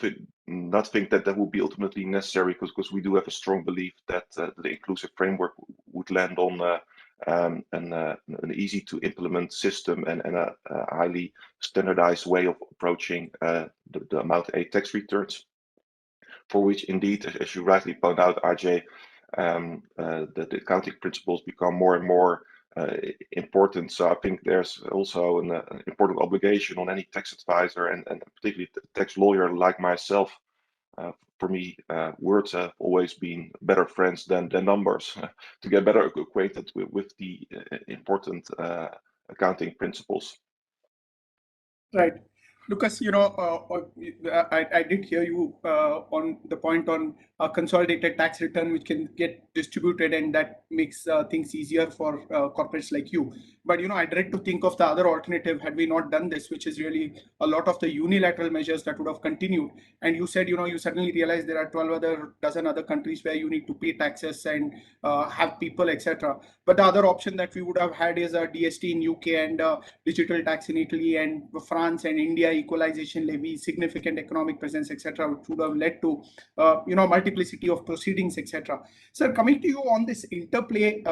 not think that will be ultimately necessary, because we do have a strong belief that the inclusive framework would land on an easy to implement system and a highly standardized way of approaching the amount A tax returns, for which indeed, as you rightly point out, RJ, the accounting principles become more and more important. So I think there's also an important obligation on any tax advisor and particularly tax lawyer like myself. For me, words have always been better friends than numbers to get better acquainted with the important accounting principles. Right. Lucas, I did hear you on the point on a consolidated tax return, which can get distributed, and that makes things easier for corporates like you. But, I dread to think of the other alternative had we not done this, which is really a lot of the unilateral measures that would have continued. And you said, you suddenly realize there are 12 dozen other countries where you need to pay taxes and have people, etc. But the other option that we would have had is a DST in UK and digital tax in Italy and France and India, equalization levy, significant economic presence, etc., which would have led to multiplicity of proceedings, etc. Sir, coming to you on this interplay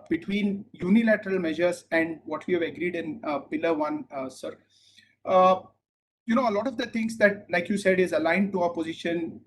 between unilateral measures and what we have agreed in Pillar 1, sir. A lot of the things that, like you said, is aligned to our position.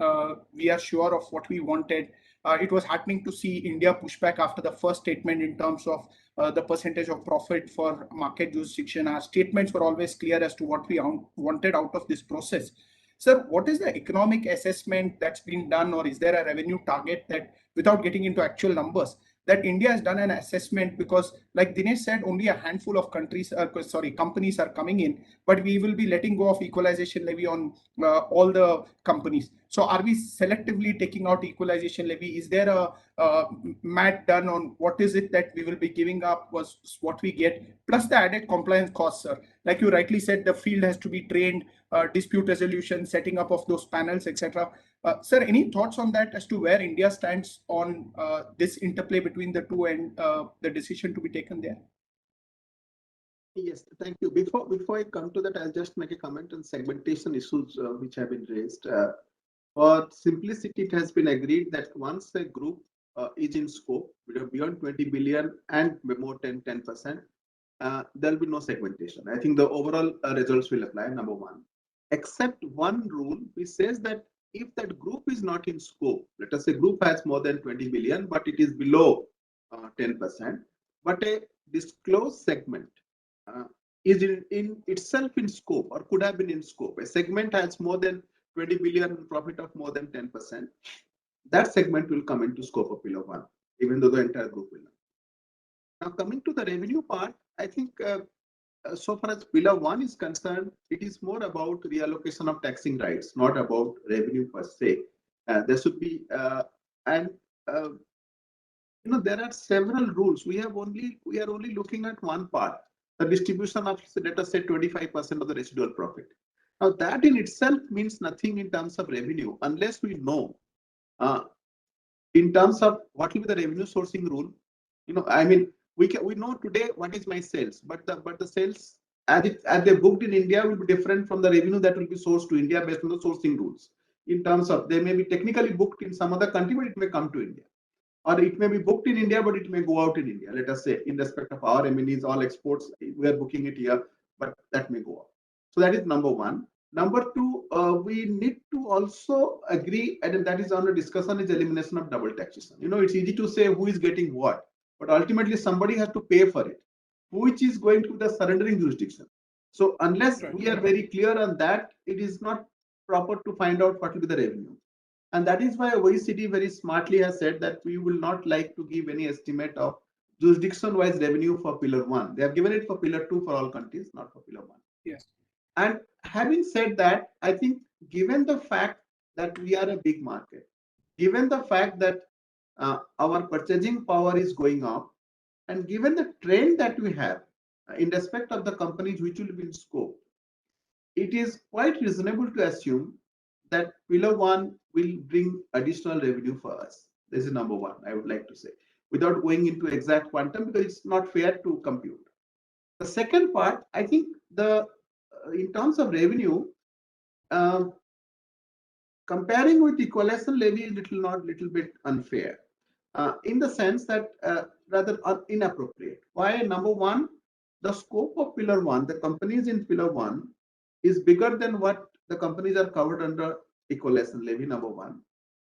We are sure of what we wanted. It was heartening to see India push back after the first statement in terms of the percentage of profit for market jurisdiction. Our statements were always clear as to what we wanted out of this process. Sir, what is the economic assessment that's been done, or is there a revenue target that, without getting into actual numbers, that India has done an assessment? Because, like Dinesh said, only a handful of companies are coming in, but we will be letting go of equalization levy on all the companies. So are we selectively taking out equalization levy? Is there a math done on what is it that we will be giving up was what we get, plus the added compliance costs, sir? Like you rightly said, the field has to be trained, dispute resolution, setting up of those panels, etc. Sir, any thoughts on that as to where India stands on this interplay between the two and the decision to be taken there? Yes, thank you. Before I come to that, I'll just make a comment on segmentation issues which have been raised. For simplicity, it has been agreed that once a group is in scope, beyond 20 billion and more than 10%, there'll be no segmentation. I think the overall results will apply, number one. Except one rule which says that if that group is not in scope, let us say group has more than 20 billion, but it is below 10%, but a disclosed segment is in itself in scope or could have been in scope. A segment has more than 20 billion profit of more than 10%. That segment will come into scope of Pillar 1, even though the entire group will not. Now, coming to the revenue part, I think so far as Pillar 1 is concerned, it is more about reallocation of taxing rights, not about revenue per se. There should be, there are several rules. We are only looking at one part, the distribution of, let us say, 25% of the residual profit. Now, that in itself means nothing in terms of revenue, unless we know in terms of what will be the revenue sourcing rule. I mean, we know today what is my sales, but the sales as they booked in India will be different from the revenue that will be sourced to India based on the sourcing rules. In terms of, they may be technically booked in some other country, but it may come to India, or it may be booked in India, but it may go out in India. Let us say, in respect of our MNEs, all exports, we are booking it here, but that may go out. So that is number one. Number two, we need to also agree, and that is on the discussion, is elimination of double taxation. It's easy to say who is getting what, but ultimately somebody has to pay for it, which is going to be the surrendering jurisdiction. So unless we are very clear on that, it is not proper to find out what will be the revenue. And that is why OECD very smartly has said that we will not like to give any estimate of jurisdiction-wise revenue for Pillar 1. They have given it for Pillar 2 for all countries, not for Pillar 1. Yes. And having said that, I think given the fact that we are a big market, given the fact that our purchasing power is going up, and given the trend that we have in respect of the companies which will be in scope, it is quite reasonable to assume that Pillar 1 will bring additional revenue for us. This is number one, I would like to say, without going into exact quantum, because it's not fair to compute. The second part, I think in terms of revenue, comparing with equalization levy is little bit unfair, in the sense that rather inappropriate. Why? Number one, the scope of Pillar 1, the companies in Pillar 1 is bigger than what the companies are covered under equalization levy, number one.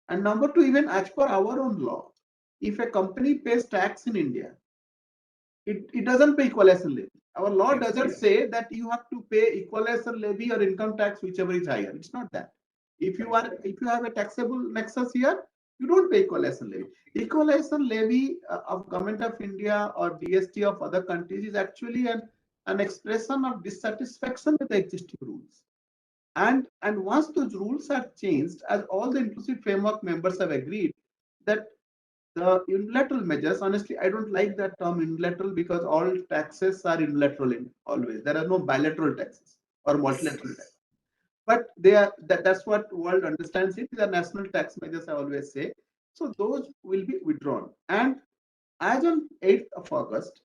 And number two, even as per our own law, if a company pays tax in India, it doesn't pay equalization levy. Our law Yes, doesn't yeah. say that you have to pay equalization levy or income tax, whichever is higher. It's not that. If you have a taxable nexus here, you don't pay equalization levy. Equalization levy of Government of India or DST of other countries is actually an expression of dissatisfaction with the existing rules. And once those rules are changed, as all the inclusive framework members have agreed, that the unilateral measures, honestly, I don't like that term unilateral because all taxes are unilateral in always. There are no bilateral taxes or multilateral taxes. But they are that's what world understands it. These are national tax measures, I always say. So those will be withdrawn. And as on 8th of August,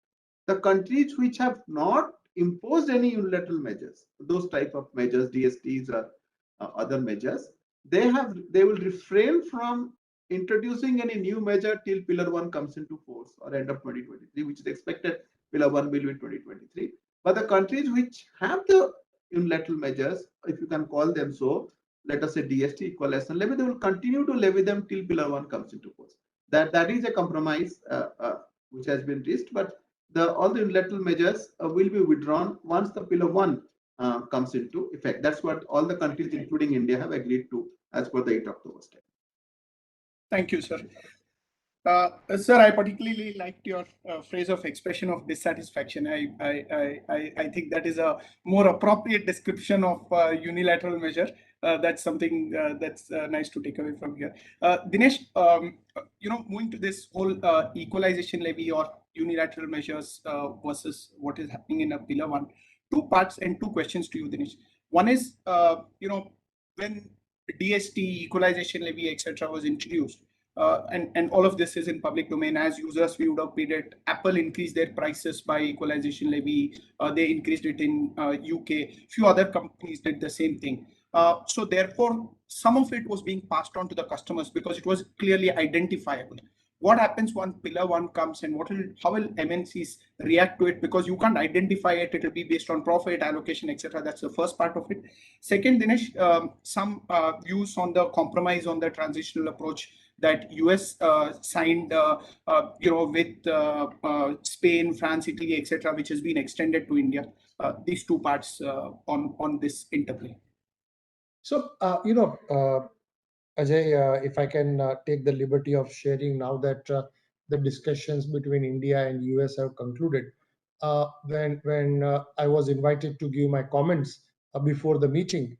the countries which have not imposed any unilateral measures, those type of measures, DSTs or other measures, they will refrain from introducing any new measure till Pillar 1 comes into force or end of 2023, which is expected Pillar 1 will be 2023. But the countries which have the unilateral measures, if you can call them so, let us say DST equalization levy, they will continue to levy them till Pillar 1 comes into force. That is a compromise which has been reached, but all the unilateral measures will be withdrawn once the Pillar 1 comes into effect. That's what all the countries, including India, have agreed to as per the 8th October statement. Thank you, sir. Sir, I particularly liked your phrase of expression of dissatisfaction. I think that is a more appropriate description of unilateral measure. That's something that's nice to take away from here. Dinesh, moving to this whole equalization levy or unilateral measures versus what is happening in a Pillar 1, two parts and two questions to you, Dinesh. One is, when DST, equalization levy, etc., was introduced, and all of this is in public domain. As users, we would have paid it. Apple increased their prices by equalization levy. They increased it in UK. Few other companies did the same thing. So therefore, some of it was being passed on to the customers because it was clearly identifiable. What happens when Pillar 1 comes, and how will MNCs react to it? Because you can't identify it. It will be based on profit allocation, etc. That's the first part of it. Second, Dinesh, some views on the compromise on the transitional approach that US signed, with Spain, France, Italy, etc., which has been extended to India. These two parts on this interplay. So, Ajay, if I can take the liberty of sharing now that the discussions between India and US have concluded. When I was invited to give my comments before the meeting,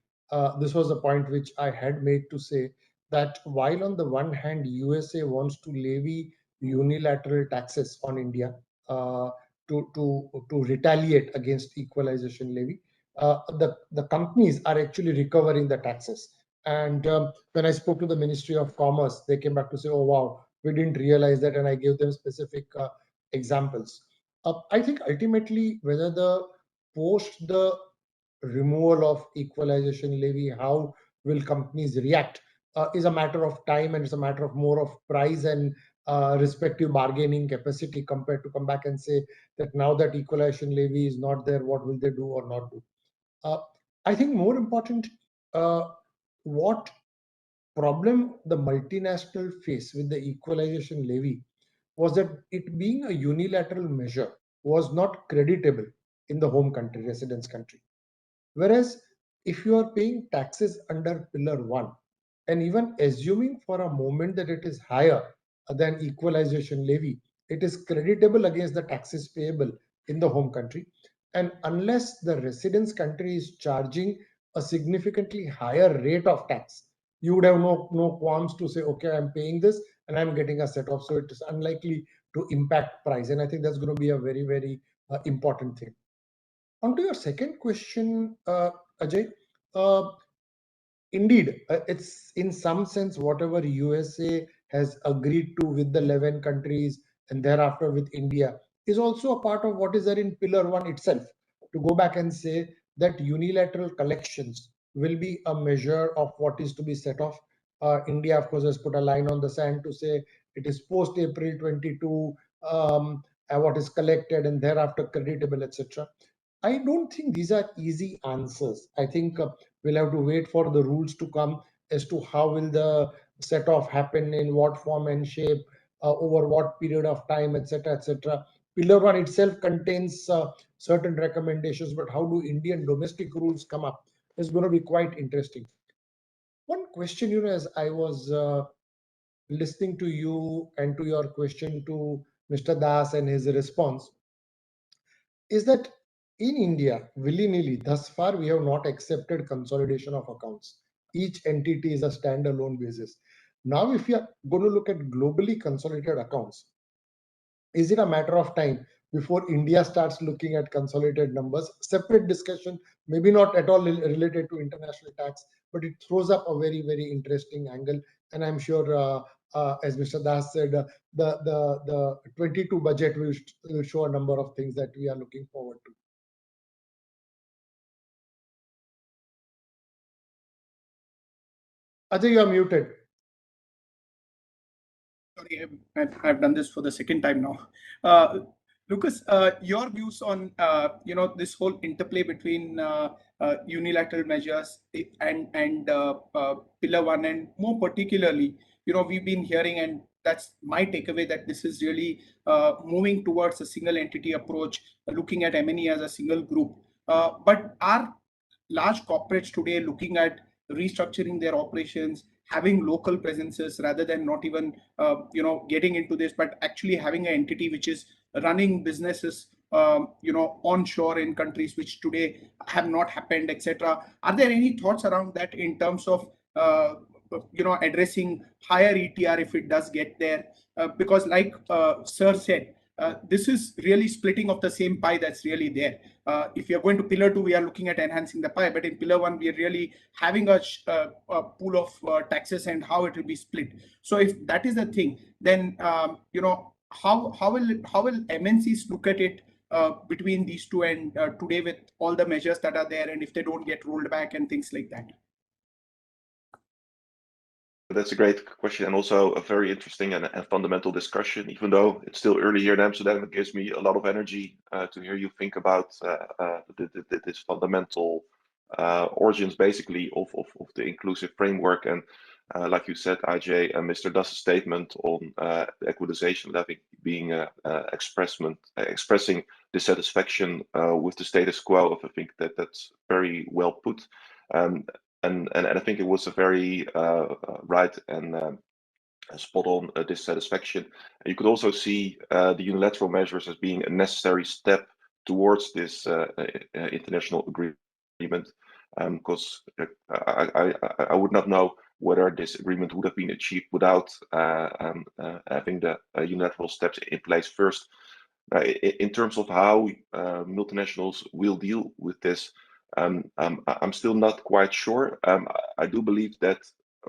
this was a point which I had made to say that while on the one hand USA wants to levy unilateral taxes on India uh, to retaliate against equalization levy, the companies are actually recovering the taxes. And when I spoke to the Ministry of Commerce, they came back to say, "Oh wow, we didn't realize that," and I gave them specific examples. I think ultimately, whether the post the removal of equalization levy, how will companies react, is a matter of time, and it's a matter of more of price and respective bargaining capacity compared to come back and say that now that equalization levy is not there, what will they do or not do? Uh, I think more important, what problem the multinational face with the equalization levy was that it being a unilateral measure was not creditable in the home country, residence country. Whereas if you are paying taxes under Pillar 1, and even assuming for a moment that it is higher than equalization levy, it is creditable against the taxes payable in the home country. And unless the residence country is charging a significantly higher rate of tax, you would have no qualms to say, okay, I'm paying this and I'm getting a set off. So it is unlikely to impact price. And I think that's going to be a very, very important thing. On to your second question, Ajay. Uh, Indeed, it's in some sense whatever USA has agreed to with the 11 countries and thereafter with India is also a part of what is there in Pillar 1 itself. To go back and say that unilateral collections will be a measure of what is to be set off. India, of course, has put a line on the sand to say it is post April 22, what is collected and thereafter creditable, etc. I don't think these are easy answers. I think we'll have to wait for the rules to come as to how will the set off happen, in what form and shape, over what period of time, etc., etc. Pillar 1 itself contains certain recommendations, but how do Indian domestic rules come up is going to be quite interesting. One question, as I was listening to you and to your question to Mr. Das and his response, is that in India, willy-nilly, thus far, we have not accepted consolidation of accounts. Each entity is a standalone basis. Now, if you are going to look at globally consolidated accounts, is it a matter of time before India starts looking at consolidated numbers? Separate discussion, maybe not at all related to international tax, but it throws up a very, very interesting angle. And I'm sure, as Mr. Das said, the 22 budget will show a number of things that we are looking forward to. Ajay, you are muted. Sorry, I've done this for the second time now. Lucas, your views on this whole interplay between unilateral measures and Pillar 1, and more particularly, we've been hearing, and that's my takeaway, that this is really moving towards a single entity approach, looking at M&E as a single group. But are large corporates today looking at restructuring their operations, having local presences, rather than not even getting into this, but actually having an entity which is running businesses onshore in countries which today have not happened, etc.? Are there any thoughts around that in terms of addressing higher ETR if it does get there? Because like Sir said, this is really splitting of the same pie that's really there. If you're going to Pillar 2, we are looking at enhancing the pie, but in Pillar 1, we are really having a pool of taxes and how it will be split. So if that is the thing, then how will MNCs look at it between these two, and today with all the measures that are there, and if they don't get rolled back and things like that? That's a great question, and also a very interesting and fundamental discussion. Even though it's still early here in Amsterdam, it gives me a lot of energy to hear you think about this fundamental origins, basically, of the inclusive framework. And like you said, IJ, and Mr. Duss's statement on the equalization levy being expressing dissatisfaction with the status quo. I think that's very well put. And I think it was a very right and spot on dissatisfaction. And you could also see the unilateral measures as being a necessary step towards this international agreement, because I would not know whether this agreement would have been achieved without having the unilateral steps in place first. In terms of how multinationals will deal with this, I'm still not quite sure. I do believe that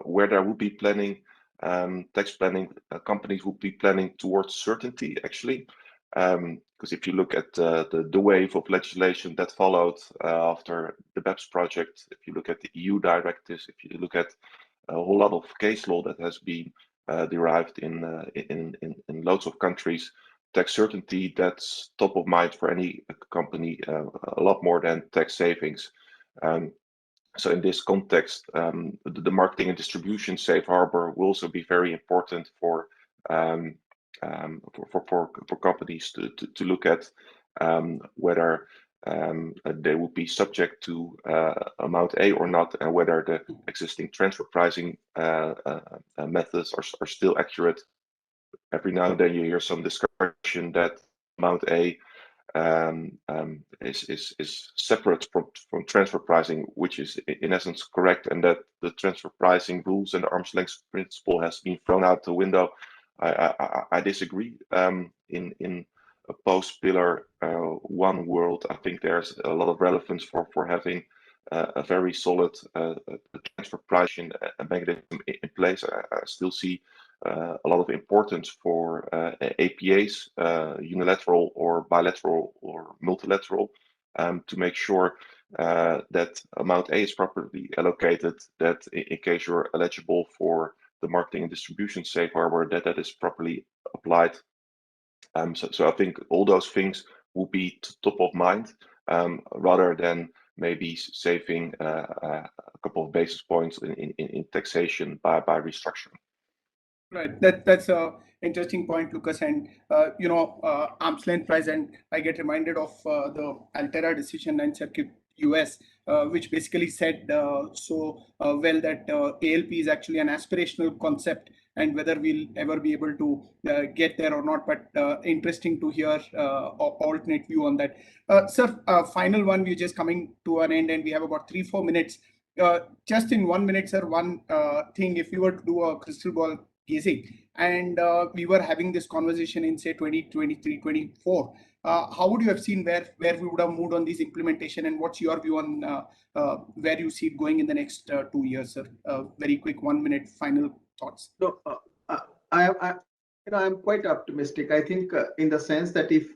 where there would be planning, tax planning, companies would be planning towards certainty, actually. Because if you look at the wave of legislation that followed after the BEPS project, if you look at the EU directives, if you look at a whole lot of case law that has been derived in loads of countries, tax certainty, that's top of mind for any company, a lot more than tax savings. So in this context, the marketing and distribution safe harbor will also be very important for companies to look at whether they would be subject to amount A or not, and whether the existing transfer pricing methods are still accurate. Every now and then you hear some discussion that amount A is separate from transfer pricing, which is in essence correct, and that the transfer pricing rules and the arm's length principle has been thrown out the window. I disagree. In a post-Pillar 1 world, I think there's a lot of relevance for having a very solid transfer pricing mechanism in place. I still see a lot of importance for APAs, unilateral or bilateral or multilateral, to make sure that amount A is properly allocated, that in case you're eligible for the marketing and distribution safe harbor, that is properly applied. So I think all those things will be top of mind, rather than maybe saving a couple of basis points in taxation by restructuring. Right. That's a interesting point, Lucas. And arm's length price, and I get reminded of the Altera decision in Circuit US, which basically said well that ALP is actually an aspirational concept, and whether we'll ever be able to get there or not. But interesting to hear alternate view on that. Sir, final one. We're just coming to an end, and we have about 3-4 minutes. Just in 1 minute, sir, one thing, if you were to do a crystal ball gazing, and we were having this conversation in say 2023, 24, how would you have seen where we would have moved on this implementation, and what's your view on where you see it going in the next 2 years, sir? Very quick 1 minute final thoughts. So I'm quite optimistic. I think in the sense that if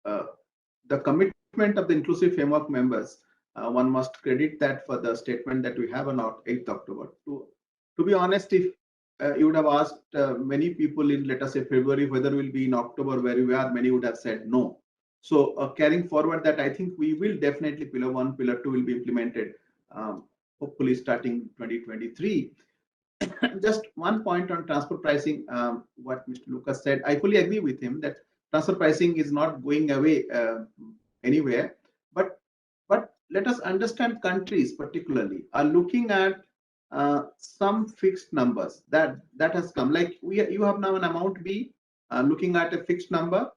the commitment of the inclusive framework members, one must credit that for the statement that we have on 8th October. To be honest, if you would have asked many people in, let us say, February, whether we'll be in October where we are, many would have said no. So carrying forward that, I think we will definitely pillar 1, pillar 2 will be implemented, hopefully starting 2023. Just one point on transfer pricing, what Mr. Lucas said, I fully agree with him that transfer pricing is not going away anywhere. But let us understand, countries particularly are looking at some fixed numbers that has come. Like you have now an amount B looking at a fixed number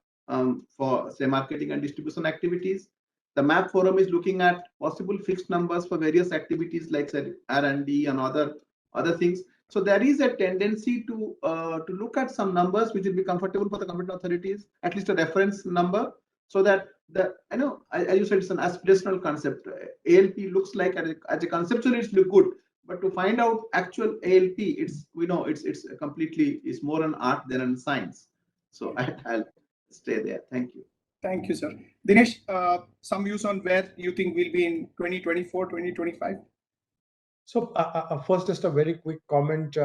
for say marketing and distribution activities. The MAP forum is looking at possible fixed numbers for various activities like say R&D and other things. So there is a tendency to look at some numbers which will be comfortable for the competent authorities, at least a reference number, so that as you said, it's an aspirational concept. ALP looks like as a conceptual it's look good, but to find out actual ALP, it's completely is more an art than a science. So I'll stay there. Thank you. Thank you, sir. Dinesh, some views on where you think we'll be in 2024, 2025? So first, just a very quick comment.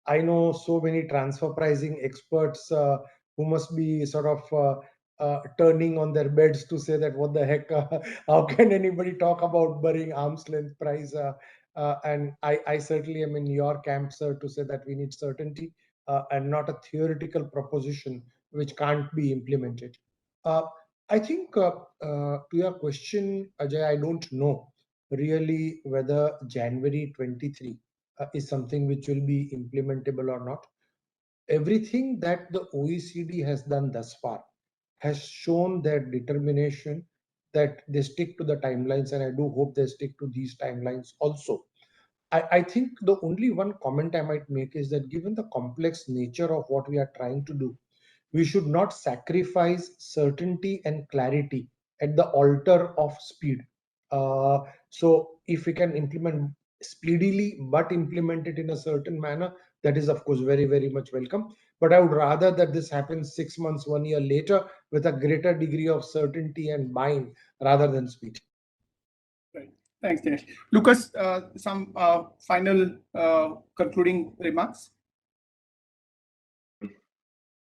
I know so many transfer pricing experts who must be sort of turning on their beds to say that what the heck, how can anybody talk about burying arm's length price? And I certainly am in your camp, sir, to say that we need certainty and not a theoretical proposition which can't be implemented. I think to your question, Ajay, I don't know really whether January 23 is something which will be implementable or not. Everything that the OECD has done thus far has shown their determination that they stick to the timelines, and I do hope they stick to these timelines also. I think the only one comment I might make is that given the complex nature of what we are trying to do, we should not sacrifice certainty and clarity at the altar of speed. So if we can implement speedily but implement it in a certain manner, that is of course very, very much welcome. But I would rather that this happens 6 months, 1 year later with a greater degree of certainty and buy-in rather than speed. Right. Thanks, Dinesh. Lucas, some final concluding remarks?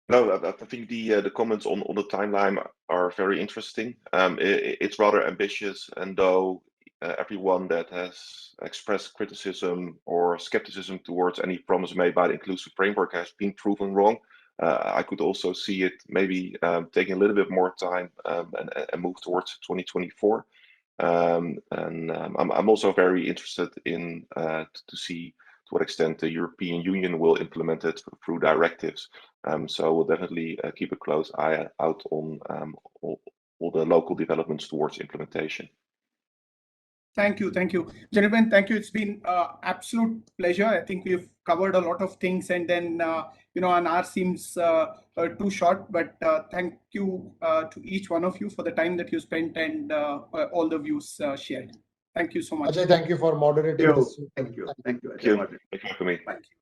No, I think the comments on the timeline are very interesting. It's rather ambitious, and though everyone that has expressed criticism or skepticism towards any promise made by the inclusive framework has been proven wrong, I could also see it maybe taking a little bit more time and move towards 2024. And I'm also very interested in to see to what extent the European Union will implement it through directives. So we'll definitely keep a close eye out on all the local developments towards implementation. Thank you. Gentlemen, thank you. It's been absolute pleasure. I think we've covered a lot of things, and then, an hour seems too short, but thank you to each one of you for the time that you spent and all the views shared. Thank you so much. Ajay, thank you for moderating this. Thank you. Thank you for me. Thank you.